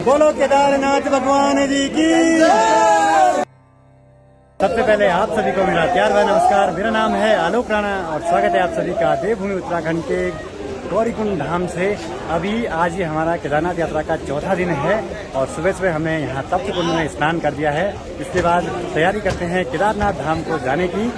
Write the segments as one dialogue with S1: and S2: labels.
S1: बोलो केदारनाथ भगवान जी की। सबसे पहले आप सभी को मेरा प्यार व नमस्कार। मेरा नाम है आलोक राणा और स्वागत है आप सभी का देवभूमि उत्तराखंड के गौरीकुंड धाम से। अभी आज ये हमारा केदारनाथ यात्रा का चौथा दिन है और सुबह सुबह हमने यहाँ तप्त कुंड में स्नान कर दिया है। इसके बाद तैयारी करते हैं केदारनाथ धाम को जाने की।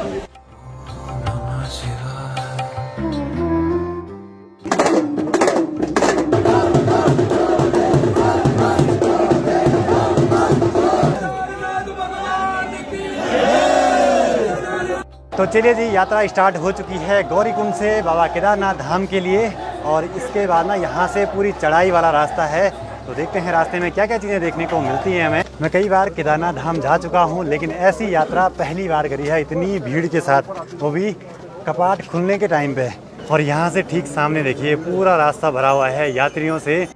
S1: तो चलिए जी, यात्रा स्टार्ट हो चुकी है गौरीकुंड से बाबा केदारनाथ धाम के लिए। और इसके बाद ना यहाँ से पूरी चढ़ाई वाला रास्ता है। तो देखते हैं रास्ते में क्या क्या चीज़ें देखने को मिलती हैं हमें। मैं कई बार केदारनाथ धाम जा चुका हूँ लेकिन ऐसी यात्रा पहली बार करी है, इतनी भीड़ के साथ, वो भी कपाट खुलने के टाइम पे। और यहाँ से ठीक सामने देखिए पूरा रास्ता भरा हुआ है यात्रियों से।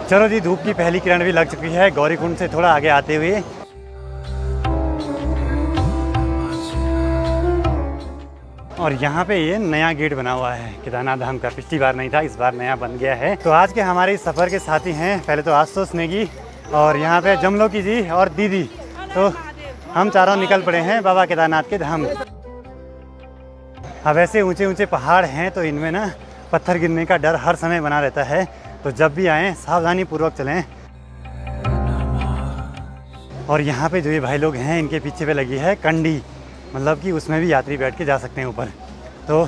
S1: चलो जी, धूप की पहली किरण भी लग चुकी है गौरीकुंड से थोड़ा आगे आते हुए। और यहाँ पे ये नया गेट बना हुआ है केदारनाथ धाम का, पिछली बार नहीं था, इस बार नया बन गया है। तो आज के हमारे इस सफ़र के साथी हैं पहले तो आशुतोष नेगी और यहाँ पे जमलोकी जी और दीदी। तो हम चारों निकल पड़े हैं बाबा केदारनाथ के धाम। अब ऐसे ऊंचे ऊंचे पहाड़ हैं तो इनमें ना पत्थर गिरने का डर हर समय बना रहता है। तो जब भी आएँ सावधानी पूर्वक चलें। और यहाँ पे जो ये भाई लोग हैं इनके पीछे पे लगी है कंडी, मतलब कि उसमें भी यात्री बैठ के जा सकते हैं ऊपर। तो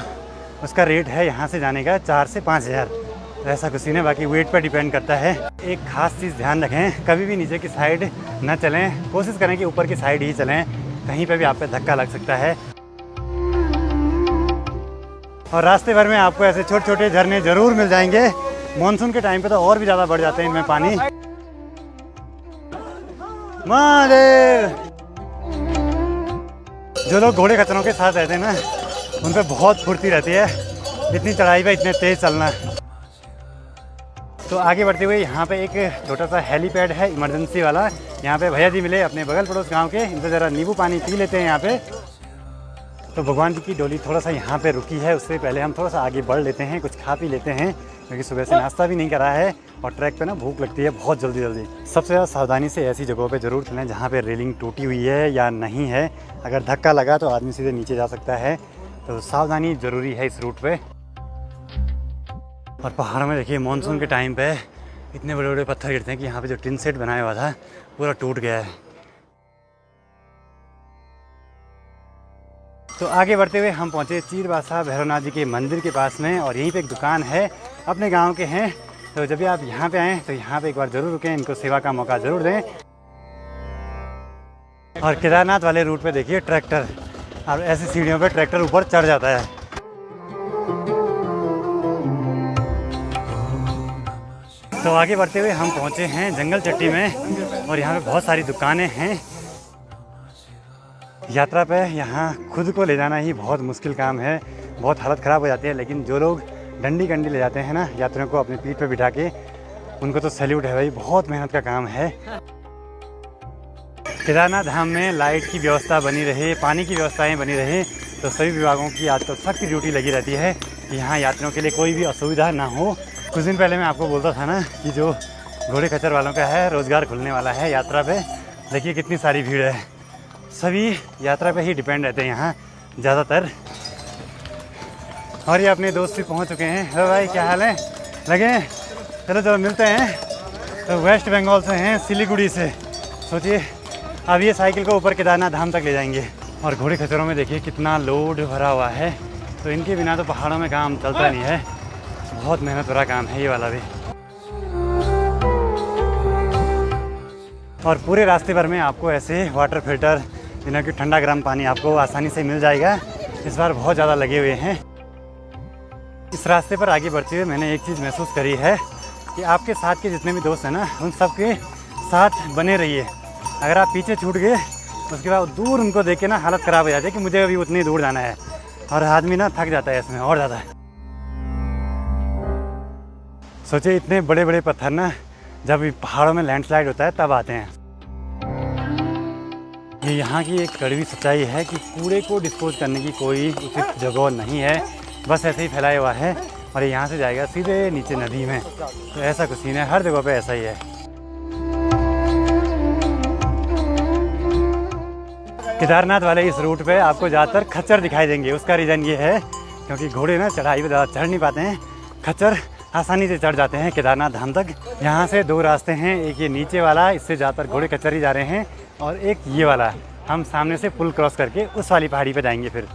S1: उसका रेट है यहाँ से जाने का 4 से 5 हज़ार, ऐसा कुछ नहीं, बाकी वेट पर डिपेंड करता है। एक खास चीज़ ध्यान रखें, कभी भी नीचे की साइड न चलें, कोशिश करें कि ऊपर की साइड ही चलें, कहीं पर भी आप पे धक्का लग सकता है। और रास्ते भर में आपको ऐसे छोटे छोटे झरने ज़रूर मिल जाएंगे। मॉनसून के टाइम पे तो और भी ज़्यादा बढ़ जाते हैं इनमें पानी। महादेव! जो लोग घोड़े खच्चरों के साथ रहते हैं ना, उन पर बहुत फुर्ती रहती है, इतनी चढ़ाई पे इतने तेज़ चलना। तो आगे बढ़ते हुए यहाँ पे एक छोटा सा हेलीपैड है इमरजेंसी वाला। यहाँ पे भैया जी मिले अपने बगल पड़ोस गांव के, इनसे ज़रा नींबू पानी पी लेते हैं यहाँ पे। तो भगवान जी की डोली थोड़ा सा यहाँ पे रुकी है, उससे पहले हम थोड़ा सा आगे बढ़ लेते हैं, कुछ खा पी लेते हैं, क्योंकि सुबह से नाश्ता भी नहीं करा है और ट्रैक पे ना भूख लगती है बहुत जल्दी जल्दी। सबसे ज़्यादा सावधानी से ऐसी जगहों पे ज़रूर चलें जहाँ पे रेलिंग टूटी हुई है या नहीं है। अगर धक्का लगा तो आदमी सीधे नीचे जा सकता है, तो सावधानी ज़रूरी है इस रूट पे। और पहाड़ों में देखिए मानसून के टाइम पे इतने बड़े बड़े पत्थर गिरते हैं कि यहाँ पे जो टिन सेट बनाया हुआ था पूरा टूट गया है। तो आगे बढ़ते हुए हम पहुँचे चीरबासा भैरवनाथ जी के मंदिर के पास में। और यहीं पे एक दुकान है, अपने गांव के हैं। तो जब भी आप यहाँ पे आएँ तो यहाँ पे एक बार ज़रूर रुकें, इनको सेवा का मौका ज़रूर दें। और केदारनाथ वाले रूट पे देखिए ट्रैक्टर, और ऐसी सीढ़ियों पे ट्रैक्टर ऊपर चढ़ जाता है। तो आगे बढ़ते हुए हम पहुँचे हैं जंगल चट्टी में और यहाँ पे बहुत सारी दुकानें हैं। यात्रा पे यहाँ खुद को ले जाना ही बहुत मुश्किल काम है, बहुत हालत ख़राब हो जाती है। लेकिन जो लोग डंडी कंडी ले जाते हैं ना यात्रियों को अपनी पीठ पे बिठा के, उनको तो सैल्यूट है भाई, बहुत मेहनत का काम है। केदारनाथ धाम में लाइट की व्यवस्था बनी रहे, पानी की व्यवस्थाएं बनी रहे, तो सभी विभागों की आजकल सख्त ड्यूटी लगी रहती है कि यहाँ यात्रियों के लिए कोई भी असुविधा ना हो। कुछ दिन पहले मैं आपको बोलता था ना कि जो घोड़े खच्चर वालों का है रोज़गार खुलने वाला है यात्रा पे। देखिए कितनी सारी भीड़ है, सभी यात्रा पे ही डिपेंड रहते हैं यहाँ ज़्यादातर। और ये अपने दोस्त भी पहुँच चुके हैं। हेलो भाई, क्या हाल है? लगे? चलो चलो मिलते हैं। तो वेस्ट बंगाल से हैं, सिलीगुड़ी से। सोचिए अब ये साइकिल को ऊपर केदारनाथ धाम तक ले जाएंगे। और घोड़े खच्चरों में देखिए कितना लोड भरा हुआ है। तो इनके बिना तो पहाड़ों में काम चलता नहीं है, बहुत मेहनत भरा काम है ये वाला भी। और पूरे रास्ते भर में आपको ऐसे वाटर फिल्टर, जिन्हें कि ठंडा गर्म पानी आपको आसानी से मिल जाएगा। इस बार बहुत ज़्यादा लगे हुए हैं। इस रास्ते पर आगे बढ़ते हुए मैंने एक चीज़ महसूस करी है कि आपके साथ के जितने भी दोस्त हैं ना, उन सब के साथ बने रहिए। अगर आप पीछे छूट गए उसके बाद दूर उनको देख के ना हालत ख़राब हो जाती है कि मुझे अभी उतनी दूर जाना है, और आदमी ना थक जाता है इसमें और ज़्यादा। सोचिए इतने बड़े बड़े पत्थर ना जब पहाड़ों में लैंडस्लाइड होता है तब आते हैं। ये यहाँ की एक कड़वी सच्चाई है कि कूड़े को डिस्पोज करने की कोई उचित जगह नहीं है। बस ऐसे ही फैलाया हुआ है और ये यहाँ से जाएगा सीधे नीचे नदी में। तो ऐसा कुछ सीन है, हर जगह पे ऐसा ही है। केदारनाथ वाले इस रूट पे आपको ज़्यादातर खच्चर दिखाई देंगे। उसका रीज़न ये है क्योंकि घोड़े ना चढ़ाई पे ज़्यादा चढ़ नहीं पाते हैं, खच्चर आसानी से चढ़ जाते हैं केदारनाथ धाम तक। यहाँ से 2 रास्ते हैं, एक ये नीचे वाला, इससे ज़्यादातर घोड़े खच्चर ही जा रहे हैं, और एक ये वाला, हम सामने से पुल क्रॉस करके उस वाली पहाड़ी पे जाएंगे फिर।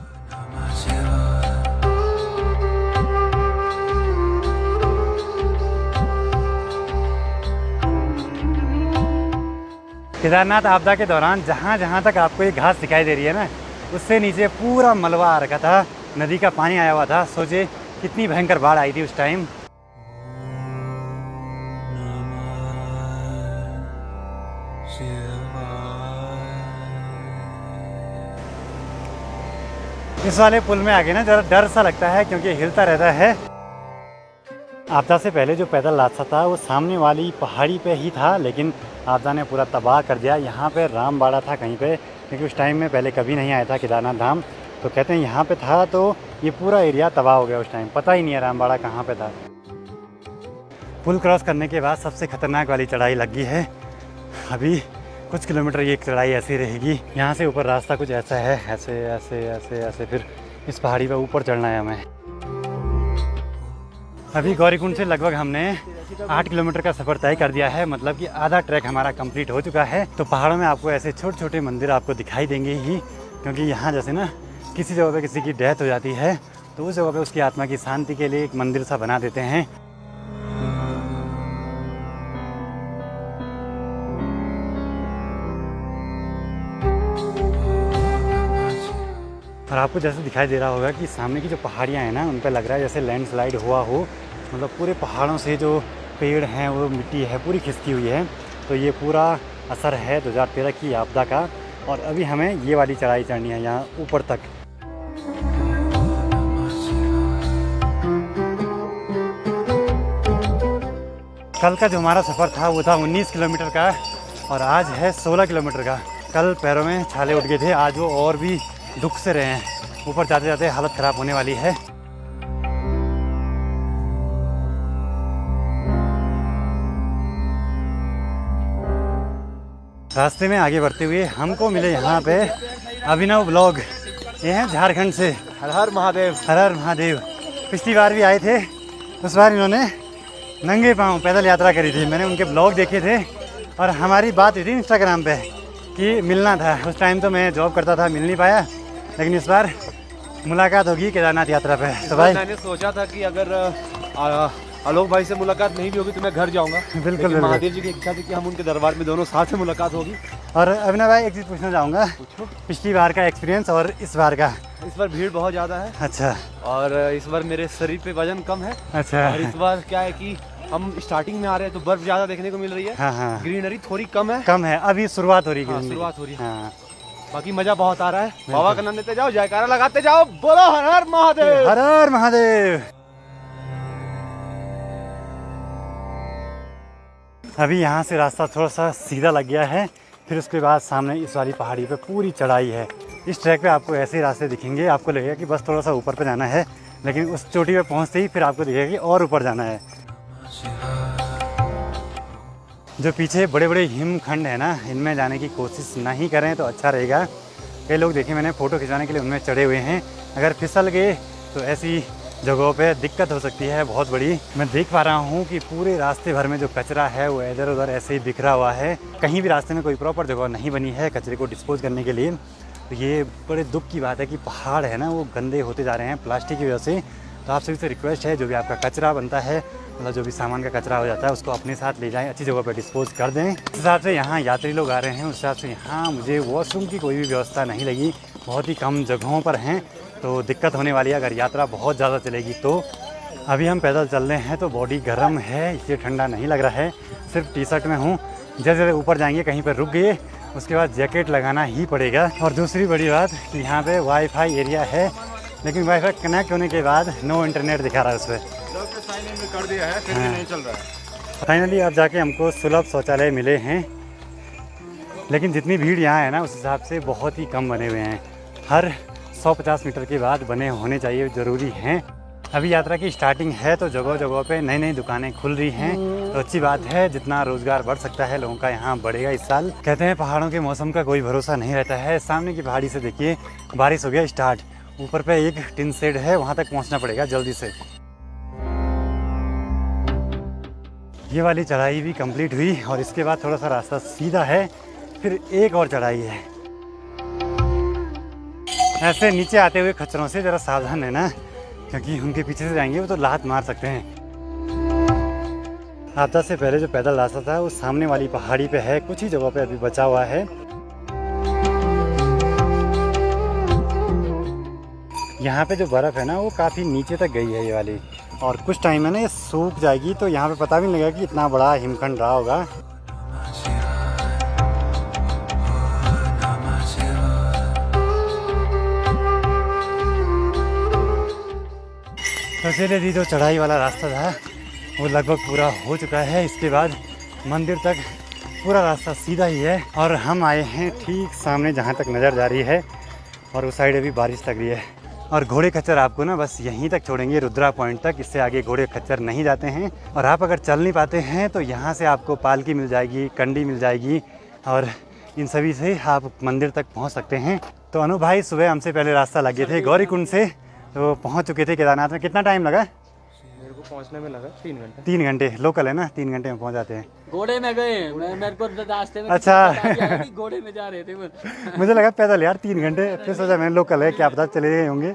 S1: केदारनाथ आपदा के दौरान जहाँ जहाँ तक आपको ये घास दिखाई दे रही है ना, उससे नीचे पूरा मलबा आ रखा था, नदी का पानी आया हुआ था। सोचे कितनी भयंकर बाढ़ आई थी उस टाइम। इस वाले पुल में आगे ना जरा डर सा लगता है क्योंकि हिलता रहता है। आपदा से पहले जो पैदल रास्ता था वो सामने वाली पहाड़ी पे ही था, लेकिन आपदा ने पूरा तबाह कर दिया। यहाँ पे रामबाड़ा था कहीं पे, क्योंकि उस टाइम में पहले कभी नहीं आया था केदारनाथ धाम, तो कहते हैं यहाँ पे था, तो ये पूरा एरिया तबाह हो गया उस टाइम। पता ही नहीं है रामबाड़ा कहाँ पे था। पुल क्रॉस करने के बाद सबसे खतरनाक वाली चढ़ाई लगी है। अभी कुछ किलोमीटर ये चढ़ाई ऐसी रहेगी। यहाँ से ऊपर रास्ता कुछ ऐसा है, ऐसे ऐसे ऐसे ऐसे, फिर इस पहाड़ी पे ऊपर चढ़ना है हमें। अभी गौरीकुंड से लगभग हमने 8 किलोमीटर का सफ़र तय कर दिया है, मतलब कि आधा ट्रैक हमारा कंप्लीट हो चुका है। तो पहाड़ों में आपको ऐसे छोटे छोटे मंदिर आपको दिखाई देंगे ही, क्योंकि यहाँ जैसे ना किसी जगह पे किसी की डेथ हो जाती है तो उस जगह पे उसकी आत्मा की शांति के लिए एक मंदिर सा बना देते हैं। और आपको जैसे दिखाई दे रहा होगा कि सामने की जो पहाड़ियाँ हैं ना, उन पर लग रहा है जैसे लैंडस्लाइड हुआ हो, मतलब पूरे पहाड़ों से जो पेड़ हैं वो मिट्टी है पूरी खिसकी हुई है। तो ये पूरा असर है 2013 की आपदा का। और अभी हमें ये वाली चढ़ाई चढ़नी है यहाँ ऊपर तक। कल का जो हमारा सफ़र था वो था 19 किलोमीटर का, और आज है 16 किलोमीटर का। कल पैरों में छाले उठ गए थे, आज वो और भी दुख से रहे हैं। ऊपर जाते जाते हालत ख़राब होने वाली है। रास्ते में आगे बढ़ते हुए हमको मिले यहाँ पे अभिनव ब्लॉग। ये हैं झारखंड से।
S2: हर हर महादेव।
S1: हर हर महादेव। पिछली बार भी आए थे, उस बार इन्होंने नंगे पाँव पैदल यात्रा करी थी। मैंने उनके ब्लॉग देखे थे और हमारी बात हुई थी इंस्टाग्राम पे कि मिलना था। उस टाइम तो मैं जॉब करता था, मिल नहीं पाया, लेकिन इस बार मुलाकात होगी केदारनाथ यात्रा पे। तो भाई
S2: मैंने सोचा था कि अगर आलोक भाई से मुलाकात नहीं भी होगी तो मैं घर जाऊंगा।
S1: बिल्कुल।
S2: महादेव जी की इच्छा थी कि हम उनके दरबार में दोनों साथ में मुलाकात होगी।
S1: और अभिनव भाई एक चीज़ पूछना चाहूँगा, पिछली बार का एक्सपीरियंस और इस बार का?
S2: इस बार भीड़ बहुत ज़्यादा है।
S1: अच्छा।
S2: और इस बार मेरे शरीर पे वजन कम है।
S1: अच्छा।
S2: और इस बार क्या है कि हम स्टार्टिंग में आ रहे हैं तो बर्फ ज़्यादा देखने को मिल रही है।
S1: हाँ हाँ,
S2: ग्रीनरी थोड़ी कम है।
S1: कम है, अभी शुरुआत हो रही है।
S2: शुरुआत हो रही है।
S1: हाँ।
S2: बाकी मजा बहुत आ रहा है। बाबा का नाम लेते जाओ, जयकारा लगाते जाओ, बोलो हर हर महादेव।
S1: हर हर महादेव। अभी यहाँ से रास्ता थोड़ा सा सीधा लग गया है, फिर उसके बाद सामने इस वाली पहाड़ी पे पूरी चढ़ाई है। इस ट्रैक पे आपको ऐसे ही रास्ते दिखेंगे, आपको लगेगा कि बस थोड़ा सा ऊपर पे जाना है, लेकिन उस चोटी पे पहुँचते ही फिर आपको दिखेगा कि और ऊपर जाना है। जो पीछे बड़े बड़े हिमखंड है ना, इनमें जाने की कोशिश नहीं करें तो अच्छा रहेगा। कई लोग देखे मैंने फ़ोटो खिंचवाने के लिए उनमें चढ़े हुए हैं, अगर फिसल गए तो ऐसी जगहों पे दिक्कत हो सकती है बहुत बड़ी। मैं देख पा रहा हूँ कि पूरे रास्ते भर में जो कचरा है वो इधर उधर ऐसे ही बिखरा हुआ है। कहीं भी रास्ते में कोई प्रॉपर जगह नहीं बनी है कचरे को डिस्पोज करने के लिए। तो ये बड़े दुख की बात है कि पहाड़ है ना वो गंदे होते जा रहे हैं प्लास्टिक की वजह से। तो आप सभी से रिक्वेस्ट है, जो भी आपका कचरा बनता है, मतलब जो भी सामान का कचरा हो जाता है, उसको अपने साथ ले जाएं, अच्छी जगह पर डिस्पोज कर दें। इस हिसाब से यहाँ यात्री लोग आ रहे हैं, उस हिसाब से यहाँ मुझे वॉशरूम की कोई भी व्यवस्था नहीं लगी। बहुत ही कम जगहों पर हैं, तो दिक्कत होने वाली है अगर यात्रा बहुत ज़्यादा चलेगी तो। अभी हम पैदल चल रहे हैं तो बॉडी गर्म है, इसलिए ठंडा नहीं लग रहा है। सिर्फ टी शर्ट में हूँ। जैसे जैसे ऊपर जाएंगे कहीं पर रुक गए उसके बाद जैकेट लगाना ही पड़ेगा। और दूसरी बड़ी बात कि यहाँ पे वाईफाई एरिया है, लेकिन वाईफाई कनेक्ट होने के बाद नो इंटरनेट दिखा रहा है उस पर।
S2: कर दिया है, फिर भी नहीं चल रहा है।
S1: फाइनली अब जाके हमको सुलभ शौचालय मिले हैं, लेकिन जितनी भीड़ यहाँ है ना उस हिसाब से बहुत ही कम बने हुए हैं। हर 150 मीटर के बाद बने होने चाहिए, ज़रूरी हैं। अभी यात्रा की स्टार्टिंग है तो जगह जगह पे नई नई दुकानें खुल रही हैं, तो अच्छी बात है। जितना रोजगार बढ़ सकता है लोगों का यहाँ बढ़ेगा इस साल। कहते हैं पहाड़ों के मौसम का कोई भरोसा नहीं रहता है। सामने की पहाड़ी से देखिए बारिश हो गया स्टार्ट, ऊपर पे एक टिन शेड है, वहाँ तक पहुँचना पड़ेगा जल्दी से। ये वाली चढ़ाई भी कंप्लीट हुई और इसके बाद थोड़ा सा रास्ता सीधा है, फिर एक और चढ़ाई है। ऐसे नीचे आते हुए खच्चरों से ज़रा सावधान रहना, क्योंकि उनके पीछे से जाएंगे वो तो लात मार सकते हैं। आपदा से पहले जो पैदल रास्ता था वो सामने वाली पहाड़ी पे है, कुछ ही जगहों पे अभी बचा हुआ है। यहाँ पे जो बर्फ़ है ना वो काफ़ी नीचे तक गई है ये वाली, और कुछ टाइम में ना ये सूख जाएगी, तो यहाँ पे पता भी नहीं लगेगा कि इतना बड़ा हिमखंड रहा होगा। तो चलिए जी, जो चढ़ाई वाला रास्ता था वो लगभग पूरा हो चुका है। इसके बाद मंदिर तक पूरा रास्ता सीधा ही है, और हम आए हैं ठीक सामने जहाँ तक नज़र जा रही है, और उस साइड अभी बारिश लग रही है। और घोड़े खच्चर आपको ना बस यहीं तक छोड़ेंगे, रुद्रा पॉइंट तक, इससे आगे घोड़े खच्चर नहीं जाते हैं। और आप अगर चल नहीं पाते हैं तो यहाँ से आपको पालकी मिल जाएगी, कंडी मिल जाएगी, और इन सभी से आप मंदिर तक पहुँच सकते हैं। तो अनु भाई सुबह हमसे पहले रास्ता लगे थे गौरीकुंड से, तो पहुँच चुके थे केदारनाथ में। कितना टाइम लगा?
S2: मेरे को पहुंचने में लगा 3 घंटे।
S1: 3 घंटे लोकल है ना, 3 घंटे में पहुँच जाते हैं।
S3: घोड़े में गए, मेरे को रास्ते में
S1: अच्छा
S3: घोड़े में जा रहे थे
S1: मुझे लगा पैदल यार 3 घंटे, फिर सोचा मैंने लोकल है क्या पता चले गए होंगे।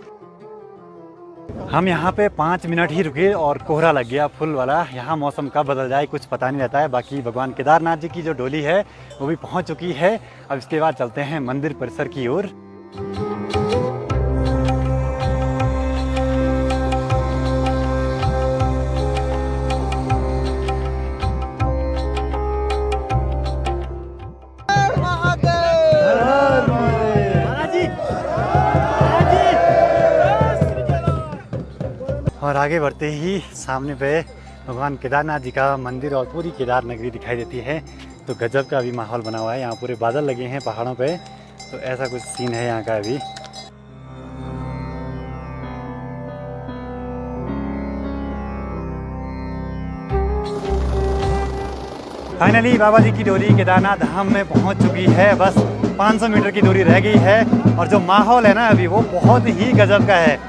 S1: हम यहाँ पे 5 मिनट ही रुके और कोहरा लग गया फुल वाला। यहाँ मौसम कब बदल जाए कुछ पता नहीं रहता है। बाकी भगवान केदारनाथ जी की जो डोली है वो भी पहुँच चुकी है। अब इसके बाद चलते हैं मंदिर परिसर की ओर। और आगे बढ़ते ही सामने पे भगवान केदारनाथ जी का मंदिर और पूरी केदार नगरी दिखाई देती है। तो गजब का अभी माहौल बना हुआ है, यहाँ पूरे बादल लगे हैं पहाड़ों पे, तो ऐसा कुछ सीन है यहाँ का अभी। फाइनली बाबा जी की डोली केदारनाथ धाम में पहुँच चुकी है। बस 500 मीटर की दूरी रह गई है, और जो माहौल है ना अभी वो बहुत ही गजब का है।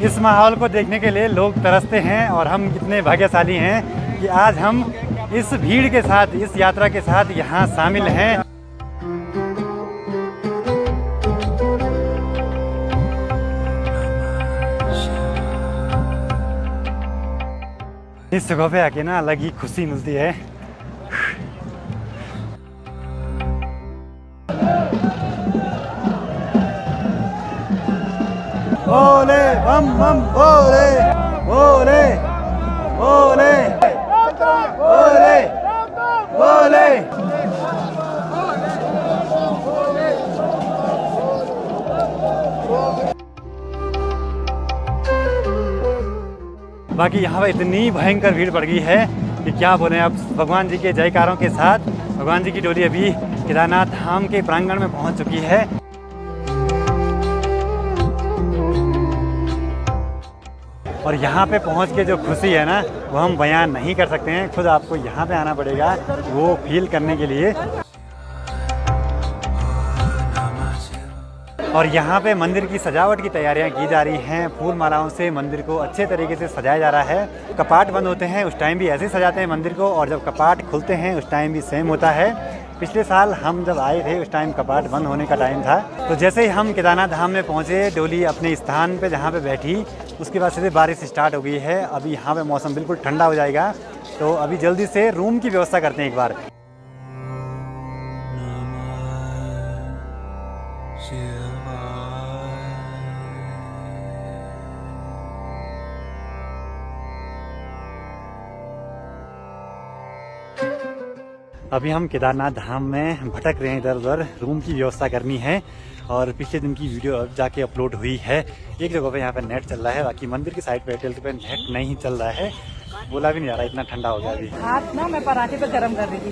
S1: इस माहौल को देखने के लिए लोग तरसते हैं, और हम कितने भाग्यशाली हैं कि आज हम इस भीड़ के साथ, इस यात्रा के साथ यहाँ शामिल हैं। इस जगह पे आके ना अलग ही खुशी मिलती है। बोले बम बम बोले बोले बोले बोले बोले। बाकी यहाँ पर इतनी भयंकर भीड़ पड़ गई है कि क्या बोलें। अब भगवान जी के जयकारों के साथ भगवान जी की डोली अभी केदारनाथ धाम के प्रांगण में पहुँच चुकी है। और यहाँ पे पहुँच के जो खुशी है ना वो हम बयान नहीं कर सकते हैं, खुद आपको यहाँ पे आना पड़ेगा वो फील करने के लिए। और यहाँ पे मंदिर की सजावट की तैयारियाँ की जा रही हैं। फूल मालाओं से मंदिर को अच्छे तरीके से सजाया जा रहा है। कपाट बंद होते हैं उस टाइम भी ऐसे सजाते हैं मंदिर को, और जब कपाट खुलते हैं उस टाइम भी सेम होता है। पिछले साल हम जब आए थे उस टाइम कपाट बंद होने का टाइम था। तो जैसे ही हम केदारनाथ धाम में पहुँचे, डोली अपने स्थान पे जहाँ पे बैठी, उसके बाद सीधे बारिश स्टार्ट हो गई है। अभी यहाँ पे मौसम बिल्कुल ठंडा हो जाएगा, तो अभी जल्दी से रूम की व्यवस्था करते हैं एक बार। अभी हम केदारनाथ धाम में भटक रहे हैं इधर उधर, रूम की व्यवस्था करनी है। और पिछले दिन की वीडियो अब जाके अपलोड हुई है। एक जगह पे यहाँ पे नेट चल रहा है, बाकी मंदिर की साइड पे टेल्ट पे नेट नहीं चल रहा है। बोला भी नहीं जा रहा, इतना ठंडा हो गया अभी।
S4: हाथ ना मैं पराठे पे गरम कर रही थी।